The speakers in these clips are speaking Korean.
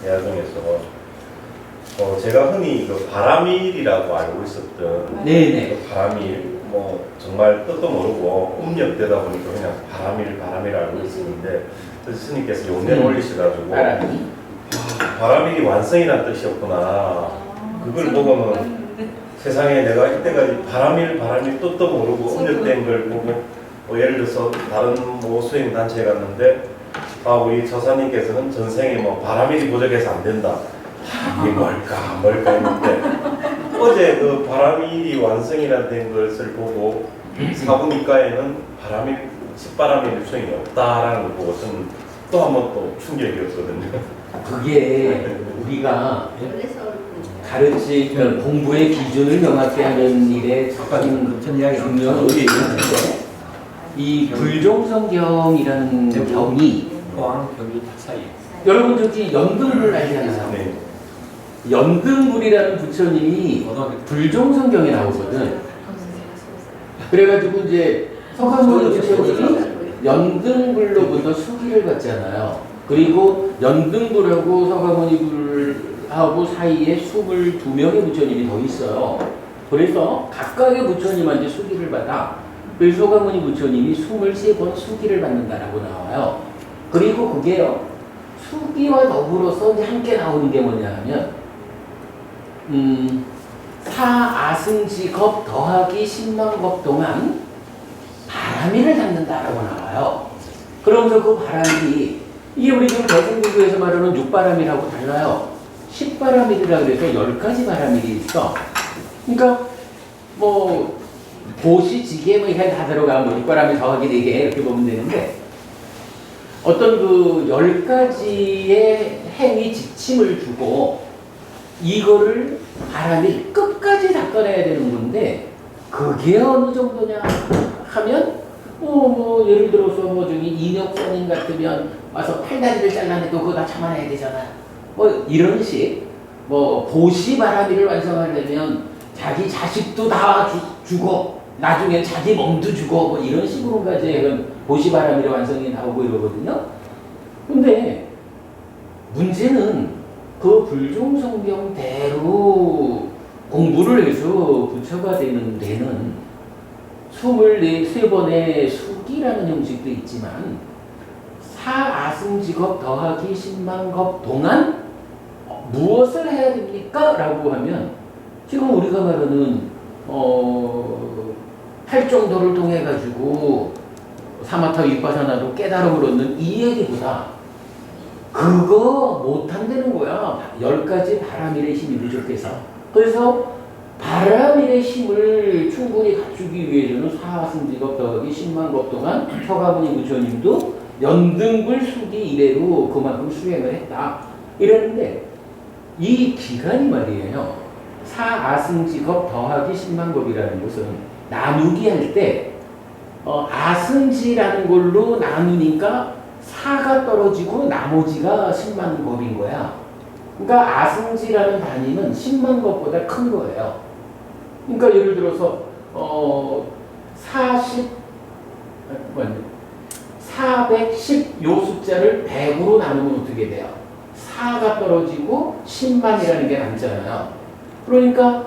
대화중에서 제가 흔히 그 바라밀이라고 알고 있었던 네네. 그 바라밀 뭐 정말 뜻도 모르고 음력되다 보니까 그냥 바라밀 알고 있었는데 그래서 스님께서 용례를 올리셔가지고 바라밀이 완성이라는 뜻이었구나. 그걸 보고는 세상에 내가 이때까지 바라밀 뜻도 모르고 음력된 걸 보고 예를 들어서 다른 뭐 수행 단체에 갔는데 우리 저사님께서는 전생에 뭐 바라밀이 부족해서 안 된다. 이게 뭘까 했는데 어제 그 바라밀이 완성이라 된 것을 보고 사부니까에는 십바라밀 수행이 없다라는 걸 보고 저는 또 한 번 또 충격이었거든요. 그게 우리가 가르치는 공부의 기준을 명확히 하는 일에 중요한 의미가 있는데 이 불종성경이라는 경이 여러분 저기 연등불 알잖아요. 네. 연등불이라는 부처님이 불종성경에 나오거든. 그래가지고 이제 서가모니 부처님이 연등불로부터 수기를 받잖아요. 그리고 연등불하고 서가모니불하고 사이에 22명의 부처님이 더 있어요. 그래서 각각의 부처님한테 수기를 받아. 그래서 서가모니 부처님이 23번 수기를 받는다라고 나와요. 그리고 그게요, 수기와 더불어서 이제 함께 나오는 게 뭐냐 하면 사아승지겁 더하기 10만겁 동안 바라밀을 닫는다라고 나와요. 그러면서 그 바라밀이 이게 우리 지금 대승불교에서 말하는 6바라밀하고 달라요. 10바라밀이라 그래서 10가지 바라밀이 있어. 그러니까 뭐 고시, 지게 뭐 이렇게 다 들어가면 뭐 6바라밀 더하기 4개 이렇게 보면 되는데 어떤 그 10가지의 행위 지침을 주고 이거를 바라밀 끝까지 닦아내야 되는 건데 그게 어느 정도냐 하면 뭐 예를 들어서 뭐 저기 인혁선인 같으면 와서 팔다리를 잘라내도 그거 다 참아내야 되잖아. 뭐 이런 식 뭐 보시 바라밀을 완성하려면 자기 자식도 다 주고 나중에 자기 몸도 주고 뭐 이런 식으로까지 보시 바라밀의 완성이 나오고 이러거든요. 근데 문제는 그 불종성경대로 공부를 해서 부처가 되는 데는 23번의 수기라는 형식도 있지만 사아승지겁 더하기 10만겁 동안 무엇을 해야 됩니까? 라고 하면 지금 우리가 말하는 팔정도를 통해 가지고 사마타 위파사나도 깨달음을 얻는 이 얘기보다 그거 못한다는 거야. 10가지 바라밀의 힘이 부족해서. 그래서 바라밀의 힘을 충분히 갖추기 위해서는 사승지겁 더하기 10만겁 동안 서가모니 부처님도 연등불 수기 이래로 그만큼 수행을 했다. 이랬는데 이 기간이 말이에요. 사아승지겁 더하기 10만겁이라는 것은 나누기 할 때 아승지라는 걸로 나누니까 4가 떨어지고 나머지가 10만 겁인 거야. 그러니까 아승지라는 단위는 10만 겁보다 큰 거예요. 그러니까 예를 들어서 410 요 숫자를 100으로 나누면 어떻게 돼요? 4가 떨어지고 10만이라는 게 남잖아요. 그러니까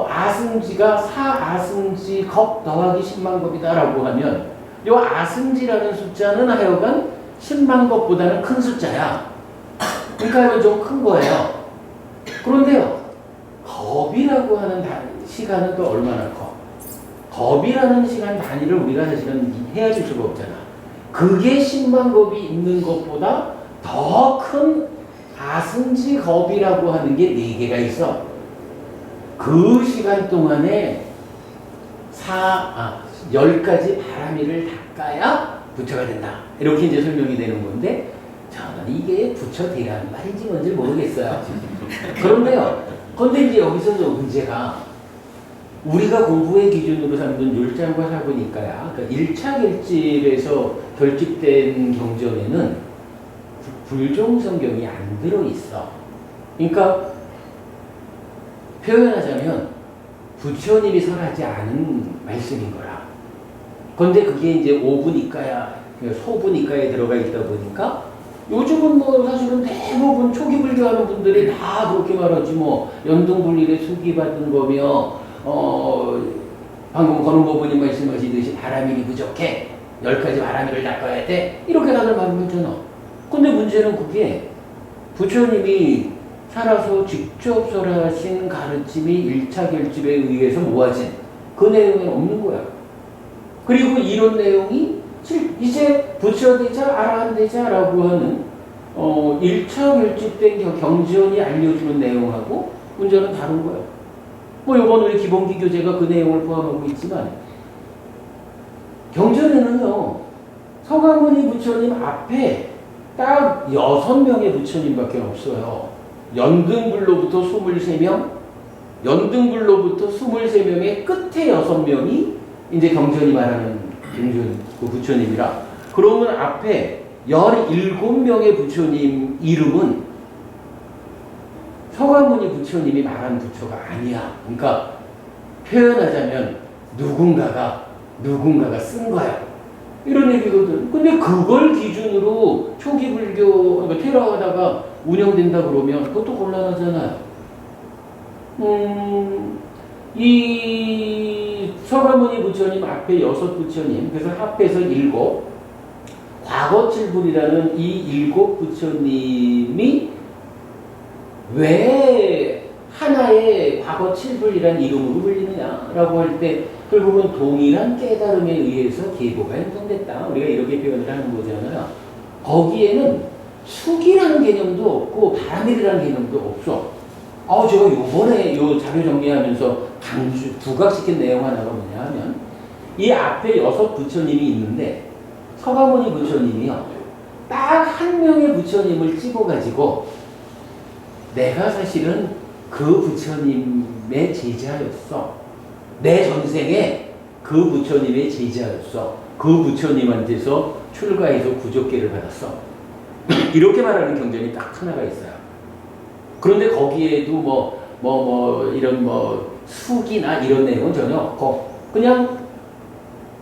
아승지가 4아승지 겁 더하기 10만 겁이다라고 하면 요 아승지라는 숫자는 하여간 10만 겁보다는 큰 숫자야. 그러니까 이건 좀 큰 거예요. 그런데요, 겁이라고 하는 시간은 또 얼마나 커? 겁이라는 시간 단위를 우리가 사실은 헤아릴 수가 없잖아. 그게 10만 겁이 있는 것보다 더 큰 아승지 겁이라고 하는 게 4개가 있어. 그 시간 동안에 10가지 바라밀을 닦아야 부처가 된다. 이렇게 이제 설명이 되는 건데, 저는 이게 부처 되라는 말인지 뭔지 모르겠어요. 그런데요, 근데 이제 여기서 문제가 우리가 공부의 기준으로 삼는 율장과 사부니까야, 그러니까 1차 결집에서 결집된 경전에는 불종성경이 안 들어있어. 그러니까 표현하자면 부처님이 설하지 않은 말씀인 거라. 그런데 그게 이제 오부니까야, 소부니까에 들어가 있다 보니까 요즘은 뭐 사실은 대부분 초기 불교하는 분들이 다 그렇게 말하지 뭐 연등불일에 수기 받은 거며 방금 권은보부님 말씀하시듯이 바람일이 부족해 10가지 바람일을 닦아야 돼 이렇게 다들 말하잖아. 근데 문제는 그게 부처님이 살아서 직접 설하신 가르침이 1차 결집에 의해서 모아진 그 내용에 없는 거야. 그리고 이런 내용이 이제 부처되자 아라한되자라고 하는 1차 결집된 경전이 알려주는 내용하고 문제는 다른 거야. 뭐 이번 우리 기본기 교재가 그 내용을 포함하고 있지만 경전에는요 서가모니 부처님 앞에 딱 6명의 부처님밖에 없어요. 연등불로부터 23명, 연등불로부터 23명의 끝에 6명이 이제 경전이 말하는 경전 그 부처님이라. 그러면 앞에 17명의 부처님 이름은 서가모니 부처님이 말한 부처가 아니야. 그러니까 표현하자면 누군가가 쓴 거야. 이런 얘기거든. 근데 그걸 기준으로 초기 불교, 그러니까 테라하다가 운영된다 그러면 그것도 곤란하잖아요. 이 서가모니 부처님 앞에 6 부처님, 그래서 합해서 7, 과거칠불이라는 이 7 부처님이 왜 하나의 과거칠불이라는 이름으로 불리느냐라고 할 때 결국은 동일한 깨달음에 의해서 계보가 형성됐다. 우리가 이렇게 표현을 하는 거잖아요. 거기에는 숙이라는 개념도 없고 바람일이라는 개념도 없어. 제가 요번에 요 자료 정리하면서 부각시킨 내용 하나가 뭐냐 하면 이 앞에 6 부처님이 있는데 서가모니 부처님이요. 딱 한 명의 부처님을 찍어가지고 내가 사실은 그 부처님의 제자였어. 내 전생에 그 부처님의 제자였어. 그 부처님한테서 출가해서 구족계를 받았어. 이렇게 말하는 경전이 딱 하나가 있어요. 그런데 거기에도 이런 숙이나 이런 내용은 전혀 없고 그냥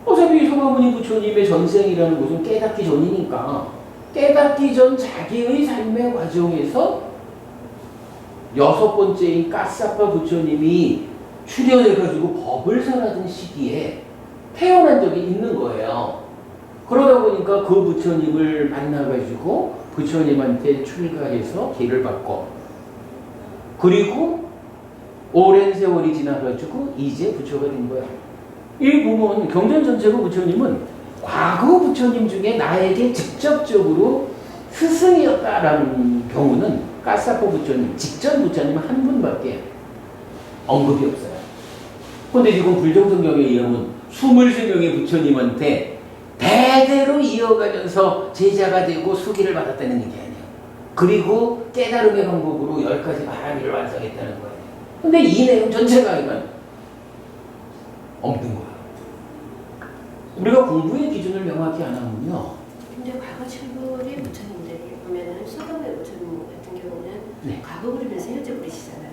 어차피 서가모니 부처님의 전생이라는 것은 깨닫기 전이니까 깨닫기 전 자기의 삶의 과정에서 6번째인 까사파 부처님이 출연해가지고 법을 설하던 시기에 태어난 적이 있는 거예요. 그러다 보니까 그 부처님을 만나가지고 부처님한테 출가해서 기를 받고 그리고 오랜 세월이 지나가지고 이제 부처가 된 거야. 이 보면 경전 전체로 부처님은 과거 부처님 중에 나에게 직접적으로 스승이었다라는 경우는 까사포 부처님, 직전 부처님 한 분밖에 언급이 없어요. 그런데 지금 불정성경에 의하면 23명의 부처님한테 대대로 이어가면서 제자가 되고 수기를 받았다는 얘기 아니에요. 그리고 깨달음의 방법으로 10가지 바람일을 완성했다는 거예요. 근데 이 내용 전체가 이건 없는 거야. 우리가 공부의 기준을 명확히 안 하면요. 근데 과거 칠불의 부처님들이 보면은 서가모니 부처님 같은 경우는 네. 과거 부르면서 현재 부르시잖아요.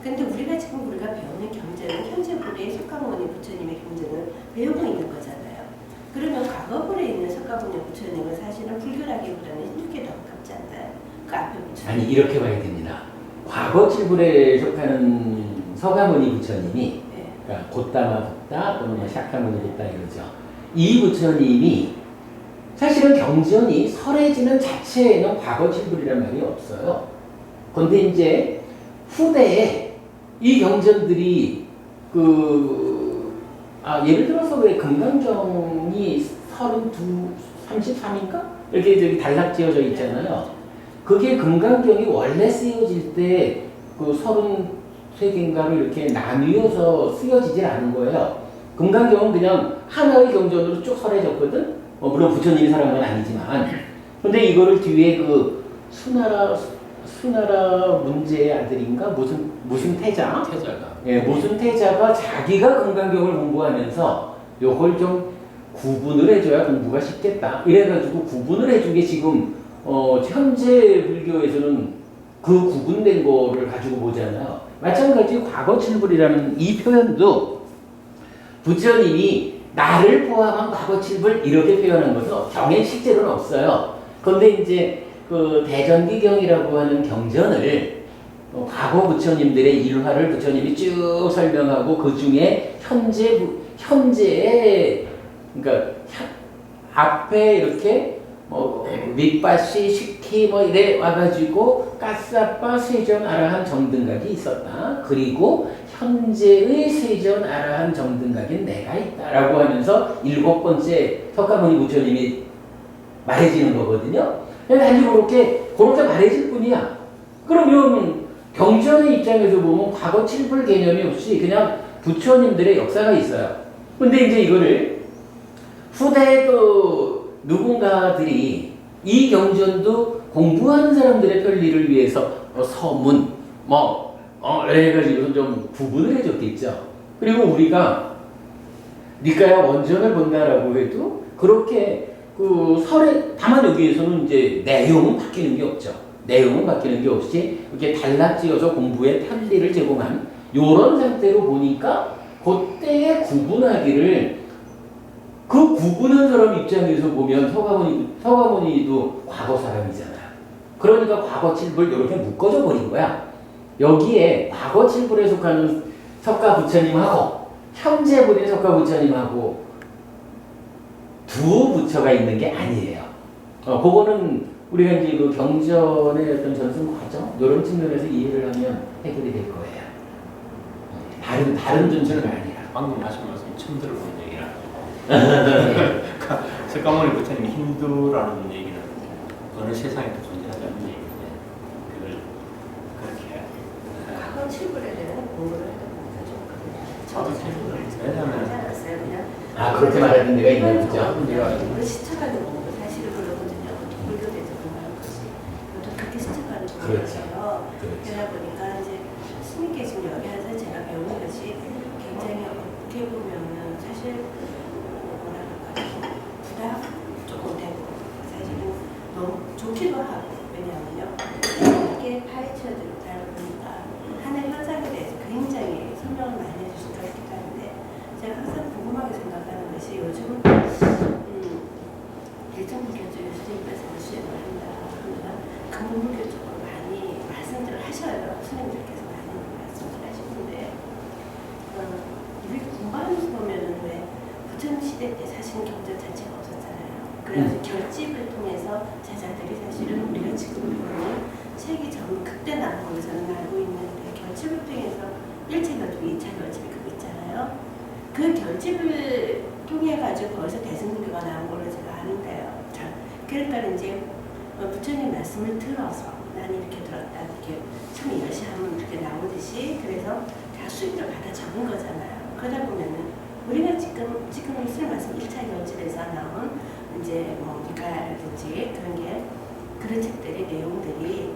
근데 우리가 배우는 경전은 현재 불의 석가모니 부처님의 경전을 배우고 있는 거잖아요. 그러면 과거 불에 있는 석가모니 부처님은 사실은 불교라기보다는 힌두교에 더 가깝지 않나요? 그 앞에 부처님. 아니 이렇게 봐야 됩니다. 과거 칠불에 속하는 서가모니 부처님이 그러니까 곧다마 붓다 또는 샤카모니 붓다 이러죠. 이 부처님이 사실은 경전이 설해지는 자체에는 과거 칠불이라는 말이 없어요. 그런데 이제 후대에 이 경전들이 예를 들어서 왜 금강경이 33인가? 이렇게 저기 단락지어져 있잖아요. 그게 금강경이 원래 쓰여질 때 그 33개인가로 이렇게 나뉘어서 쓰여지질 않은 거예요. 금강경은 그냥 하나의 경전으로 쭉 설해졌거든? 물론 부처님이 설한 건 아니지만. 근데 이거를 뒤에 그 수나라 문제의 아들인가? 무슨 태자가? 예, 무슨 태자가 자기가 금강경을 공부하면서 요걸 좀 구분을 해줘야 공부가 쉽겠다. 이래가지고 구분을 해준 게 지금, 현재 불교에서는 그 구분된 거를 가지고 보잖아요. 마찬가지 과거 칠불이라는 이 표현도 부처님이 나를 포함한 과거 칠불 이렇게 표현한 것은 경에 실제로는 없어요. 그런데 이제 그 대전기경이라고 하는 경전을 과거 부처님들의 일화를 부처님이 쭉 설명하고 그 중에 현재의 그러니까 앞에 이렇게 뭐 밑바시 식히 뭐 이래 와가지고 까싸빠 세전 아라한 정등각이 있었다. 그리고 현재의 세전 아라한 정등각인 내가 있다라고 하면서 7번째 석가모니 부처님이 말해지는 거거든요. 단지 그렇게 말해질 뿐이야. 그러면 경전의 입장에서 보면 과거 칠불 개념이 없이 그냥 부처님들의 역사가 있어요. 근데 이제 이거를 후대에 또 누군가들이 이 경전도 공부하는 사람들의 편리를 위해서 서문 이래가지고 좀 구분을 해줬겠죠. 그리고 우리가 니까야 원전을 본다라고 해도 그렇게 그 설에 다만 여기에서는 이제 내용은 바뀌는 게 없죠. 내용은 바뀌는 게 없이 이렇게 단락지어서 공부에 편리를 제공한 요런 상태로 보니까 그때의 구분하기를 그 구분한 사람 입장에서 보면 서가모니도 과거 사람이잖아요. 그러니까 과거 칠불 이렇게 묶어져 버린 거야. 여기에 과거 칠불에 속하는 석가 부처님하고 현재 분의 석가 부처님하고 두 부처가 있는 게 아니에요. 그거는 우리가 이제 그 경전의 어떤 전승 과정 이런 측면에서 이해를 하면 해결이 될 거예요. 다른 존재가 아니라. 방금 하신 말씀 처음 들어보는 얘기라. 석가모니 부처님이 힌두라는 얘기는 어느 세상에도 존재하지 않는 얘기인데 그걸 그렇게 과거 칠불에 대한 공부를 해도 저도 잘 모르겠어요. 왜냐면 그렇게 말하는 데가 있는 거죠. 스쳐가는 공부 사실은 그러거든요. 불교에서 공부하는 것이 그렇게 스쳐가는 그렇죠. 공부예요. 그러다 보니까 이제 스님께 지금 여기 와서 제가 배우는 것이 굉장히 어떻게 보면은 사실 부담 조금 되고 사실은 너무 좋기도 하고 왜냐하면요 이렇게 파헤쳐들다 보니까 하나의 현상에 대해서 굉장히 설명을 많이 해줄 수가 있기도 한데 제가 항상 궁금하게 생각하는 것이 요즘 일정불교 쪽에 스님께서 수행을 한다 하면 근본불교 쪽으로 많이 말씀들을 하셔요. 스님들께서 많이 말씀을 하시는데 우리 공부하면서 보면은 왜 부처님 시대 때 사실은 경전 자체가 없었잖아요. 그래서 결집을 통해서 제자들이 사실은 우리가 지금 보는 책이 전 그때 나온 걸로 저는 알고 있는데 결집을 통해서 1차 결집, 2차 결집이 그거 있잖아요. 그 결집을 통해 가지고 거기서 대승불교가 나온 걸로 제가 아는데요. 자, 그러니까 이제 부처님 말씀을 들어서 나는 이렇게 들었다, 이렇게 참 열심히 하면 이렇게 나오듯이 그래서 다 수익을 받아 적은 거잖아요. 그러다 보면은 우리가 지금 쓸 말씀 1차 결집에서 나온 이제 뭐 니까라든지 그런 책들의 내용들이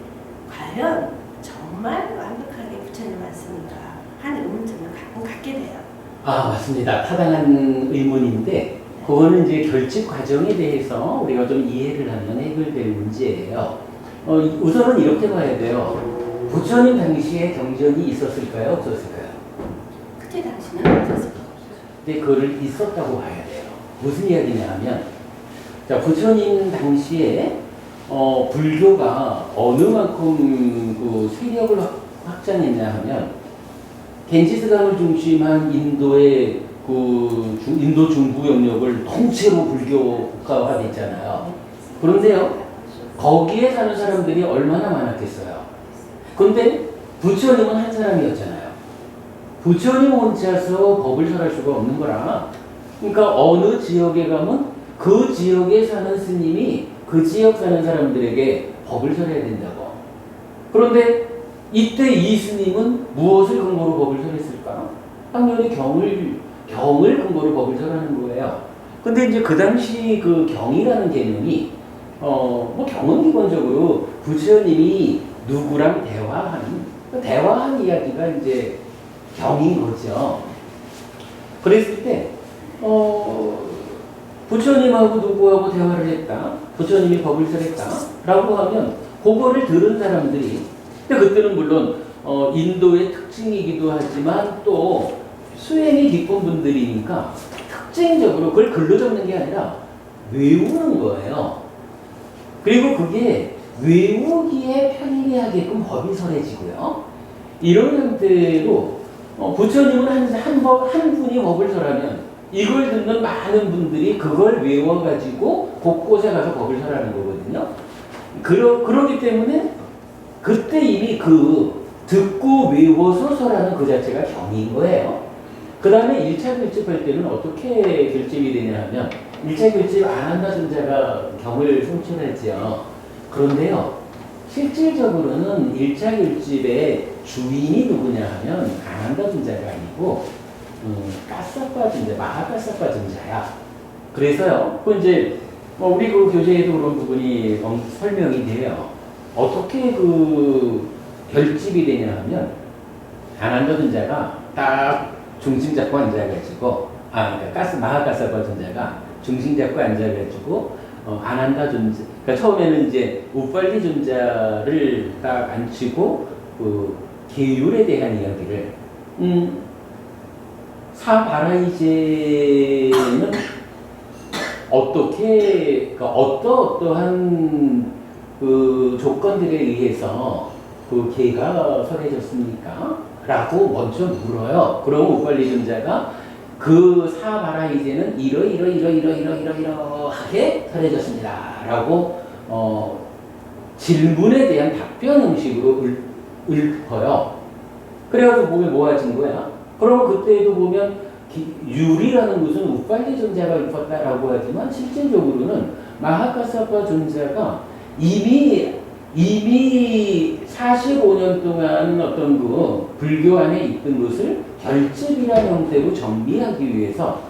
과연 정말 완벽하게 부처님 말씀인가 하는 의문점을 가끔 갖게 돼요. 맞습니다. 타당한 의문인데 그거는 이제 결집 과정에 대해서 우리가 좀 이해를 하면 해결될 문제예요. 우선은 이렇게 봐야 돼요. 부처님 당시에 경전이 있었을까요? 없었을까요? 그때 당시는 없었을까요? 근데 그거를 있었다고 봐야 돼요. 무슨 이야기냐 하면 자, 부처님 당시에 불교가 어느 만큼 그 세력을 확장했냐 하면 겐지스강을 중심한 인도의 인도 중부 영역을 통째로 불교 국가화됐잖아요. 그런데요, 거기에 사는 사람들이 얼마나 많았겠어요. 그런데 부처님은 한 사람이었잖아요. 부처님 혼자서 법을 설할 수가 없는 거라. 그러니까 어느 지역에 가면 그 지역에 사는 스님이 그 지역 사는 사람들에게 법을 설해야 된다고. 그런데 이때 이 스님은 무엇을 근거로 법을 설했을까? 당연히 경을 근거로 법을 설하는 거예요. 근데 이제 그 당시 그 경이라는 개념이 뭐 경은 기본적으로 부처님이 누구랑 대화한 이야기가 이제 경인 거죠. 그랬을 때 부처님하고 누구하고 대화를 했다. 부처님이 법을 설했다라고 하면 그거를 들은 사람들이 근데 그때는 물론 인도의 특징이기도 하지만 또 수행이 깊은 분들이니까 특징적으로 그걸 글로 적는 게 아니라 외우는 거예요. 그리고 그게 외우기에 편리하게끔 법이 설해지고요. 이런 형태로 부처님은 한 분이 법을 설하면 이걸 듣는 많은 분들이 그걸 외워가지고 곳곳에 가서 법을 설하는 거거든요. 그러기 때문에 그때 이미 그 듣고 외워서 설하는 그 자체가 경인 거예요. 그 다음에 1차 결집할 때는 어떻게 결집이 되냐 하면 1차 결집 안 한다 존자가 경을 송출하지요. 그런데요, 실질적으로는 1차 결집의 주인이 누구냐 하면 안 한다 존자가 아니고 까사빠 존자, 마하까사빠 존자야. 그래서요, 그 이제 우리 그 교재에도 그런 부분이 설명이 돼요. 어떻게 그 결집이 되냐 하면 안 한다 존자가 딱 중심 잡고 앉아가지고, 그러니까 마하까사빠 존자가 중심 잡고 앉아가지고, 안 한다 존자, 그러니까 처음에는 이제 우빨리 존자를 딱 앉히고, 그 계율에 대한 이야기를, 사바라이제는 어떻게, 그러니까 어떠한 그 조건들에 의해서 그 계가 설해졌습니까? 라고 먼저 물어요. 그럼 우빨리 존자가 그 사바라이제는 이러하게 설해졌습니다. 라고 질문에 대한 답변 형식으로 읊어요. 그래가지고 보면 모아진 거야. 그러면 그때도 보면 유리라는 것은 우빨리 존자가 읊었다라고 하지만 실질적으로는 마하까사빠 존자가 이미 45년 동안 어떤 그 불교 안에 있던 것을 결집이라는 형태로 정리하기 위해서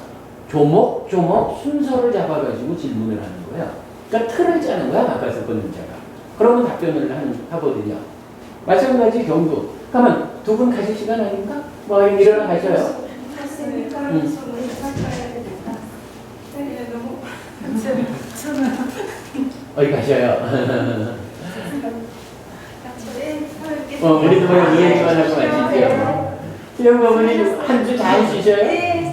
조목조목 순서를 잡아가지고 질문을 하는 거야. 그러니까 틀을 짜는 거야, 마하까사빠 존자가. 그러면 답변을 하거든요. 마찬가지 경도. 그러면 두 분 가실 시간 아닌가? 뭐 일어나 가셔요. 어디 가셔요? 우리도 그냥 이야기만 하고 마시죠. 수영 어머니 한 주 잘 쉬셔요? 네,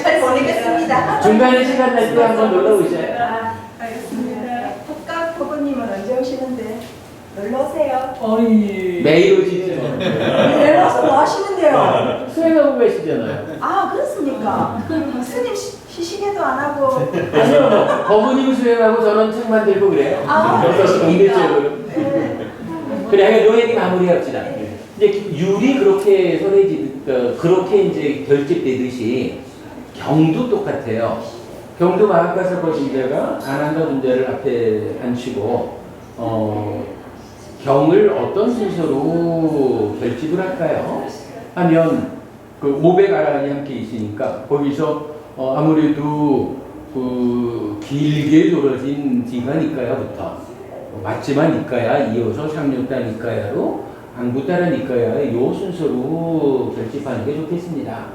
잘 보내겠습니다. 중간에 시간 날 때 한번 놀러 오셔요. 알겠습니다. 국가 부모님은 언제 오시는데? 놀러 오세요. 매일 오시죠. 내일 와서 뭐 하시는데요? 수행하고 계시잖아요. 아, 그렇습니까? 스님 시식에도 안 하고. 아니요, 법무님 수행하고 저는 책만 들고 그래요. 일일적으로. 네. 그래, 요 얘기 마무리합시다. 이제 율이 그렇게 그렇게 이제 결집되듯이 경도 똑같아요. 경도 마하까사빠 존자가 안한다 존자를 앞에 앉히고 경을 어떤 순서로 결집을 할까요? 하면 그 500아란이 함께 있으니까 거기서 아무래도 그 길게 졸어진 디가니까야부터 맞지마 니까야 이어서 샹류타 니까야로 앙부따라 니까야의 요 순서로 결집하는 게 좋겠습니다.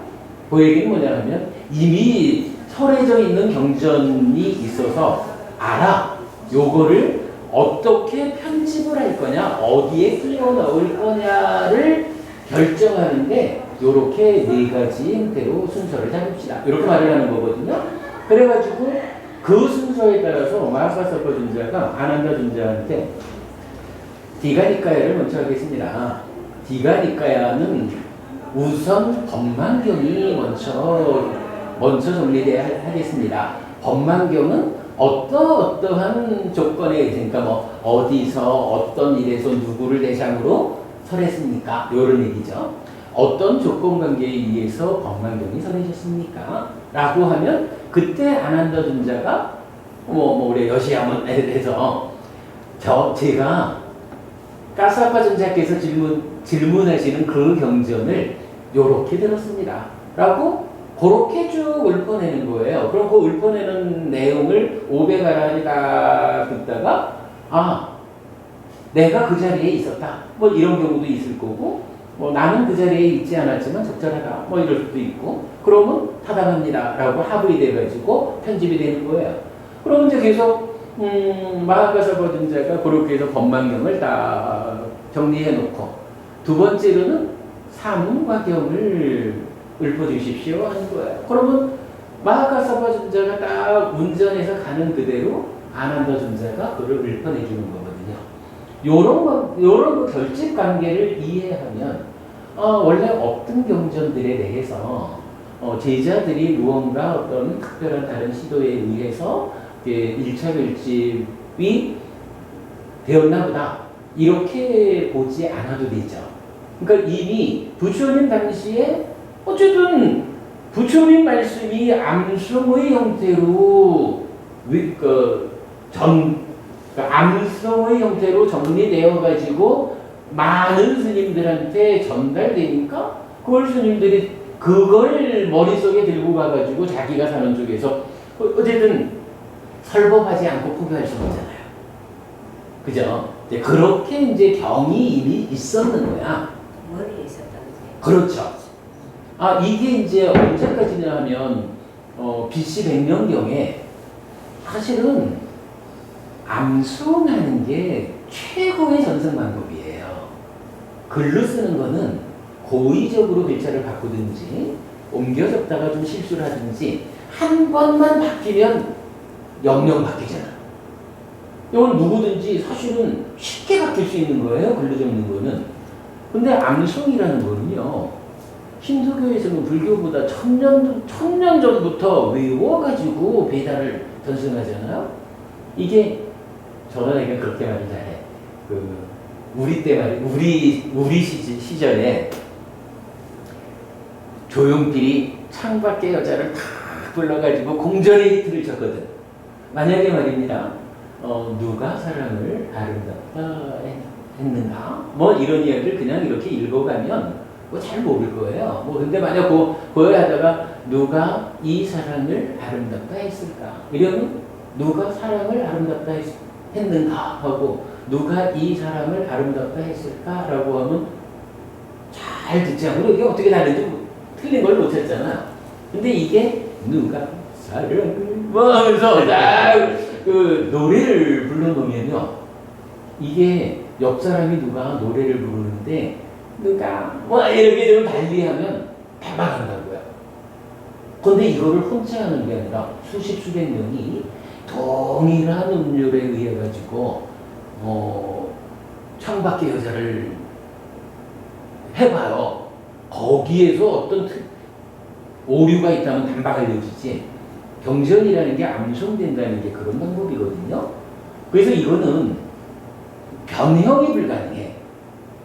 그 얘기는 뭐냐 하면 이미 설해져 있는 경전이 있어서 알아. 요거를 어떻게 편집을 할 거냐, 어디에 끼워 넣을 거냐를 결정하는데 요렇게 네 가지 형태로 순서를 잡읍시다. 이렇게 말을 하는 거거든요. 그래가지고 그 순서에 따라서 마하까사빠 존자가 안한다 존자한테 디가니까야를 먼저 하겠습니다. 디가니까야는 우선 법망경이 먼저 정리돼야 하겠습니다. 법망경은 어떠한 조건에 의해서, 그러니까 뭐 어디서 어떤 일에서 누구를 대상으로 설했습니까? 이런 얘기죠. 어떤 조건 관계에 의해서 법망경이 설해졌습니까? 라고 하면 그때 안한다 존자가 우리 여시야문에서 제가 까사빠 존자께서 질문하시는 그 경전을 요렇게 들었습니다. 라고 그렇게 쭉 읊어내는 거예요. 그럼 그 읊어내는 내용을 500아란이 다 듣다가 내가 그 자리에 있었다. 뭐 이런 경우도 있을 거고 나는 그 자리에 있지 않았지만 적절하다. 뭐 이럴 수도 있고 그러면 타당합니다. 라고 합의 돼가지고 편집이 되는 거예요. 그러면 이제 계속 마하까사빠 존자가 그렇게 해서 법망경을 다 정리해 놓고 두 번째로는 사문과경을 읊어주십시오 하는 거예요. 그러면 마하까사빠 존자가 딱 운전해서 가는 그대로 안한다 존자가 그걸 읊어내주는 거거든요. 요런 거 결집 관계를 이해하면 원래 없던 경전들에 대해서 제자들이 무언가 어떤 특별한 다른 시도에 의해서 1차 결집이 되었나 보다 이렇게 보지 않아도 되죠. 그러니까 이미 부처님 당시에 어쨌든 부처님 말씀이 암송의 형태로 암송의 형태로 정리되어 가지고 많은 스님들한테 전달되니까 그걸 스님들이 그걸 머릿속에 들고 가가지고 자기가 사는 쪽에서 어쨌든 설법하지 않고 포기할 수 없잖아요. 그죠? 이제 그렇게 이제 병이 이미 있었는 거야. 머리에 있었다는 거예요. 그렇죠. 이게 이제 언제까지냐 하면 BC 100년경에 사실은 암송하는 게 최고의 전승 방법이에요. 글로 쓰는 거는 고의적으로 글자를 바꾸든지 옮겨 적다가 좀 실수를 하든지 한 번만 바뀌면 영영 바뀌잖아. 이건 누구든지 사실은 쉽게 바뀔 수 있는 거예요. 글로 적는 거는. 근데 암송이라는 거는요. 힌두교에서는 불교보다 천년 전부터 외워가지고 배달을 전승하잖아요. 이게 저는 그렇게 말을 잘해. 우리 때 말이 우리 시절에 조용필이 창밖에 여자를 탁 불러가지고 공전의 히트를 쳤거든. 만약에 말입니다. 누가 사랑을 아름답다 했는가? 뭐 이런 이야기를 그냥 이렇게 읽어가면 잘 모를 거예요. 근데 만약 그걸 하다가 누가 이 사랑을 아름답다 했을까? 이러면 누가 사랑을 아름답다 했는가? 하고 누가 이 사랑을 아름답다 했을까? 라고 하면 잘 듣지 않고 이게 어떻게 다른지 틀린 걸 놓쳤잖아. 근데 이게 누가 사랑을 뭐 하면서 그 노래를 불러놓으면요. 이게 옆 사람이 누가 노래를 부르는데 누가 뭐 이렇게 좀 달리하면 반박한다고요. 근데 이거를 혼자 하는 게 아니라 수십 수백 명이 동일한 음률에 의해 가지고 창밖의 여자를 해봐요. 거기에서 어떤 오류가 있다면 단박 알려주지. 경전이라는 게 암송된다는 게 그런 방법이거든요. 그래서 이거는 변형이 불가능해.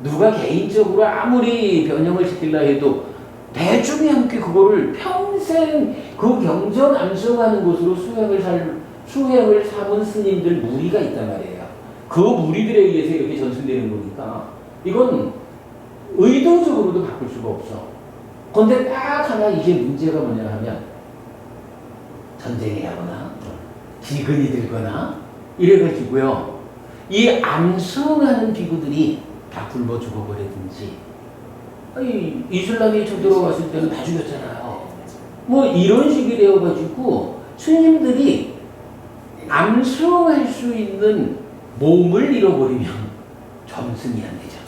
누가 개인적으로 아무리 변형을 시키려 해도 대중이 함께 그거를 평생 그 경전 암송하는 곳으로 수행을 삼은 스님들 무리가 있단 말이에요. 그 무리들에 의해서 이렇게 전승되는 거니까 이건 의도적으로도 바꿀 수가 없어. 근데 딱 하나 이게 문제가 뭐냐 하면 전쟁이 나거나 기근이 들거나 이래가지고요. 이 암송하는 비구들이 다 굶어 죽어버리든지 이슬람이 쳐들어왔을 때는 다 죽였잖아요. 뭐 이런 식이 되어가지고 스님들이 암송할 수 있는 몸을 잃어버리면 전승이 안 되잖아.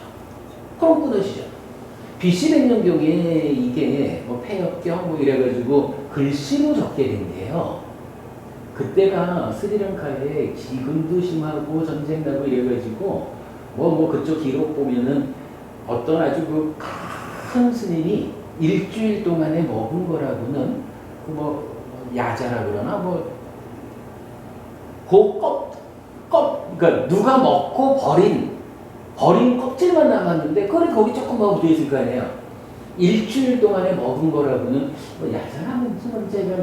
그럼 끊어지잖아. BC 100년경에 이게 폐역경 뭐 이래가지고 글씨로 적게 된대요. 그때가 스리랑카에 기근도 심하고 전쟁 나고 이래가지고 그쪽 기록 보면은 어떤 아주 큰 스님이 일주일 동안에 먹은 거라고는 야자라 그러나 그러니까 누가 먹고 버린 껍질만 남았는데 그걸 거기 조금 묻어 있을 거 아니에요. 일주일 동안에 먹은 거라고는 야자라면 제가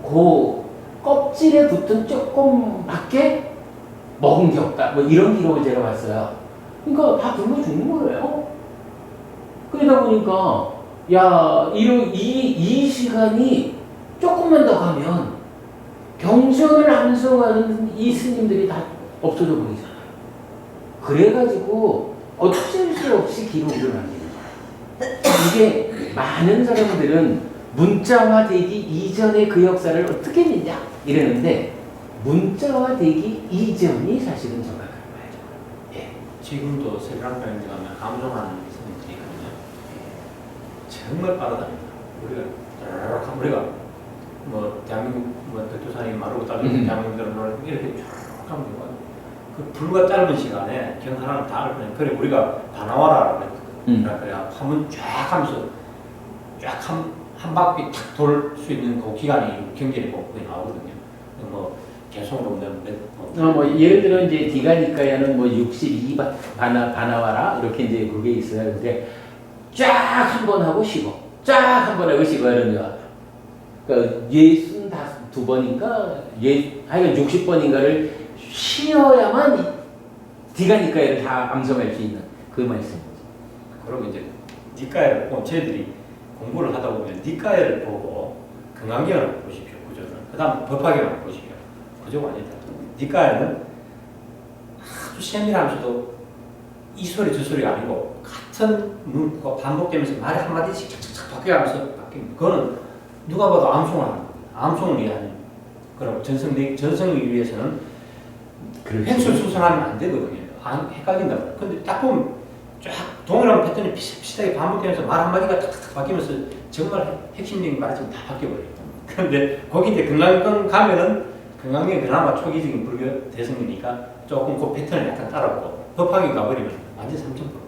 그 껍질에 붙은 조금밖에 먹은 게 없다. 이런 기록을 제가 봤어요. 그러니까 다 굶어 죽는 거예요. 그러다 보니까 이 시간이 조금만 더 가면 경전을 암송하는 이 스님들이 다 없어져 버리잖아요. 그래가지고 어쩔 수 없이 기록을 남기는 거예요. 이게 많은 사람들은 문자화되기 이전의 그 역사를 어떻게 믿냐 이러는데 문자화되기 이전이 사실은 정확한 거예요. 예. 지금도 스리랑카에 가면 암송하는 스님들이 있거든요. 정말 빠르답니다. 우리가 대한민국 백두산이 마르고 따지는 대한민국들은 이렇게 쭉 하면 그 불과 짧은 시간에 경 하나를 다 알고 그래 우리가 바나와라라고 그래야 한번 쫙 하면서 쫙 한 바퀴 탁 돌 수 있는 그 기간이 경전에 거의 나오거든요. 뭐 개성으로 예를 들어 이제 디가니까야는 뭐 62 바나와라 이렇게 이제 그게 있어요. 근데 쫙 한 번 하고 쉬고 쫙 한 번 하고 쉬고 하는 거. 그러니까 62번인가 하여간 60번인가를 쉬어야만 디가니까야를 다 암송할 수 있는 그 말씀이죠. 그리고 이제 니까야를 보면 저희들이 공부를 하다 보면 니까야를 보고 금강경을 보십시오. 구조를. 그 다음 법화경을 보십시오. 구조가 아니다. 니까야는 아주 세밀하면서도 이 소리 저 소리가 아니고 같은 문구가 반복되면서 말이 한마디씩 착착착 바뀌어가면서 바뀝니다. 그거는 누가 봐도 암송을 하는 겁니다. 암송을 위한 그럼 전성을 위해서는 횡설수설하면 안 되거든요. 헷갈린다. 근데 딱 보면 쫙 동일한 패턴이 비슷하게 반복되면서 말 한마디가 탁탁탁 바뀌면서 정말 핵심적인 말이 다 바뀌어버려요. 그런데 거기 이제 금강경 가면은 금강경이 그나마 초기적인 불교 대성이니까 조금 그 패턴을 약간 따라오고 법화경 가버리면 완전 3,000%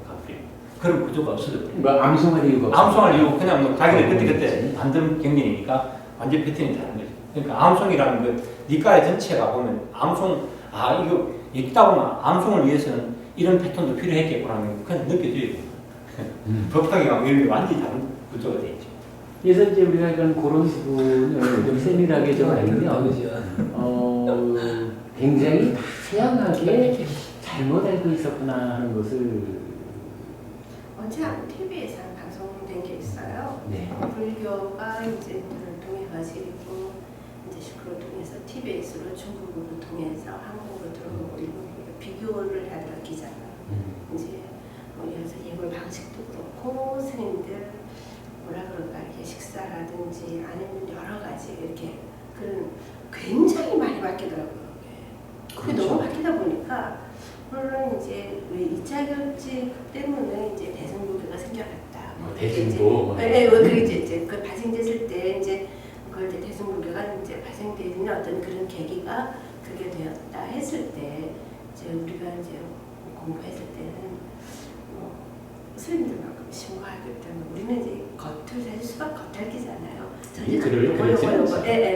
가버려요. 그런 구조가 없어져버려요. 뭐 암송할 이유가 없어. 암송할 이유 그냥 뭐 자기들 그때 만든 경전이니까 완전 패턴이 다른 거죠. 그러니까 암송이라는 그 니까의 전체가 보면 암송 이거 읽다 보면 암송을 위해서는 이런 패턴도 필요했겠구나 하는 게 그냥 느껴져요. 법화경하고 이런 게 완전히 다른 구조가 되어 있죠. 그래서 이제 우리가 그런 부분을 좀 세밀하게 좀 알면 굉장히 다양하게 잘못 알고 있었구나 하는 것을 언제 한 TV에서 방송된 게 있어요. 네. 불교가 이제 통해가지고 이제 시크로 통해서 TBS로 중국으로 통해서 한국으로 들어오고 일본으로 비교를 하더라 기자가. 이제 뭐 여기서 예물 방식도 그렇고 스님들 뭐라 그럴까 이렇게 식사라든지 아니면 여러 가지 이렇게 그런 굉장히 많이 바뀌더라고요. 그게 그렇죠. 너무 바뀌다 보니까 물론 이제 왜 2차 결집 때문에 이제 대승불교가 생겨났다. 대승도. 네, 그게 이제 그 발생됐을 때 이제 그걸 이제 대승불교가 이제 발생되는 어떤 그런 계기가 그게 되었다 했을 때 이제 우리가 이제 공부했을 때는 스님들만큼 신고하기 때문에 우리는 이제 겉을 사실 수박 겉핥기잖아요.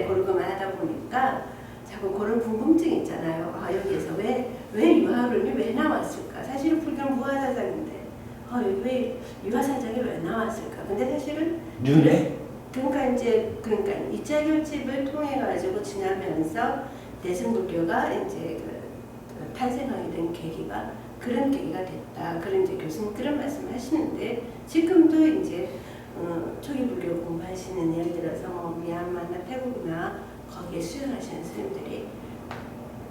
고르고만 하다 보니까 자꾸 그런 궁금증이 있잖아요. 여기에서 왜 유화론이 왜 나왔을까? 사실은 불교는 무화사상인데 여기 왜 유화사상이 왜 나왔을까? 근데 사실은 그러니까 2차 결집을 통해 가지고 지나면서 대승불교가 이제 탄생하게 된 계기가 그런 계기가 됐다. 그런 이제 교수님 그런 말씀을 하시는데 지금도 이제 초기 불교 공부하시는 예를 들어서 뭐 미얀마나 태국이나 거기에 수행하시는 스님들이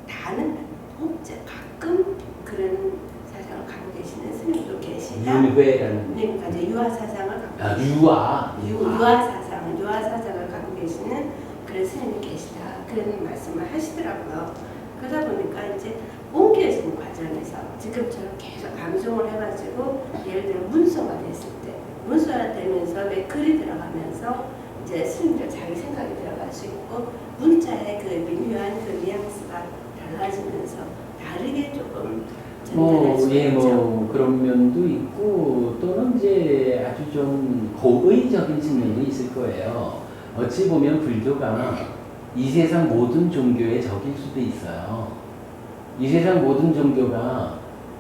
다는 혹자 가끔 그런 사상을 갖고 계시는 스님도 계시다. 유회라는. 그러니까 이제 유화 사상을 갖고 유화 사상을 갖고 계시는 그런 스님이 계시다. 그런 말씀을 하시더라고요. 그러다 보니까 이제 옮겨지는 과정에서 지금처럼 계속 암송을 해가지고 예를 들어 문서가 됐을 때 문서가 되면서 왜 글이 들어가면서 이제 스님들 자기 생각이 들어갈 수 있고 문자의 그 미묘한 그 뉘앙스가 달라지면서 다르게 조금 전달할 수 있죠. 그런 면도 있고 또는 이제 아주 좀 고의적인 측면도 있을 거예요. 어찌 보면 불교가 이 세상 모든 종교의 적일 수도 있어요. 이 세상 모든 종교가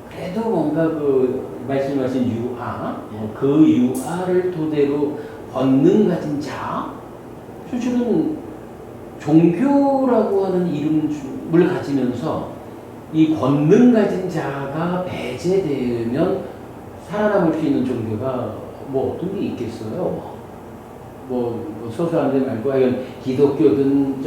그래도 뭔가 그 말씀하신 유아, 그 유아를 토대로 권능 가진 자, 사실은 종교라고 하는 이름을 가지면서 이 권능 가진 자가 배제되면 살아남을 수 있는 종교가 뭐 어떤 게 있겠어요? 뭐 소소한 데 말고 하여간 기독교든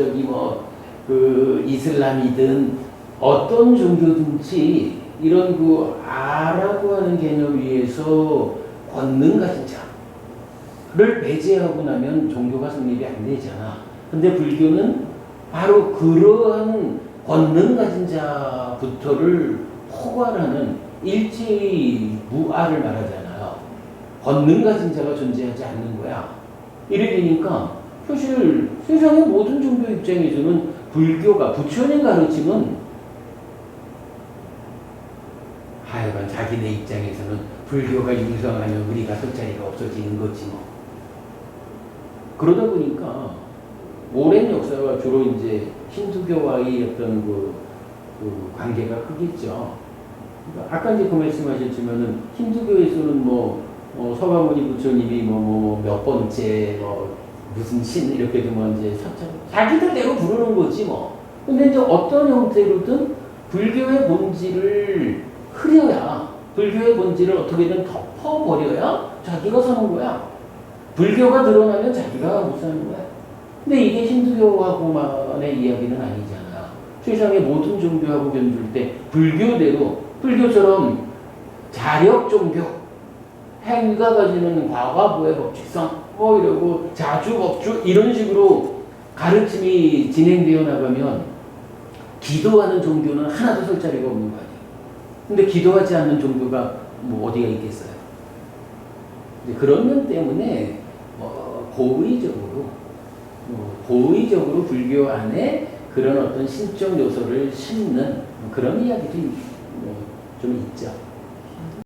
그 이슬람이든 어떤 종교든지 이런 그 아라고 하는 개념 위에서 권능 가진 자를 배제하고 나면 종교가 성립이 안 되잖아. 근데 불교는 바로 그러한 권능 가진 자부터를 포괄하는 일제히 무아를 말하잖아요. 권능 가진 자가 존재하지 않는 거야. 이래 되니까 사실 세상의 모든 종교 입장에서는 불교가 부처님 가르침은 자기네 입장에서는 불교가 융성하면 우리가 설 자리가 없어지는 거지 뭐. 그러다 보니까 오랜 역사가 주로 이제 힌두교와의 어떤 그 관계가 크겠죠. 그러니까 아까 이제 그 말씀하셨지만은 힌두교에서는 서가모니 부처님이 몇 번째 무슨 신 이렇게 되면 이제 자기들대로 부르는 거지 뭐. 근데 이제 어떤 형태로든 불교의 본질을 흐려야, 불교의 본질을 어떻게든 덮어버려야 자기가 사는 거야. 불교가 드러나면 자기가 못 사는 거야. 근데 이게 힌두교하고만의 이야기는 아니잖아. 세상의 모든 종교하고 견줄 때 불교대로, 불교처럼 자력 종교, 행위가 가지는 과거부의 법칙성, 이러고 자주 법주 이런 식으로 가르침이 진행되어 나가면 기도하는 종교는 하나도 설 자리가 없는 거 아니에요. 근데 기도하지 않는 종교가 어디가 있겠어요. 그런 면 때문에 고의적으로 불교 안에 그런 어떤 신적 요소를 심는 그런 이야기도 좀 있죠.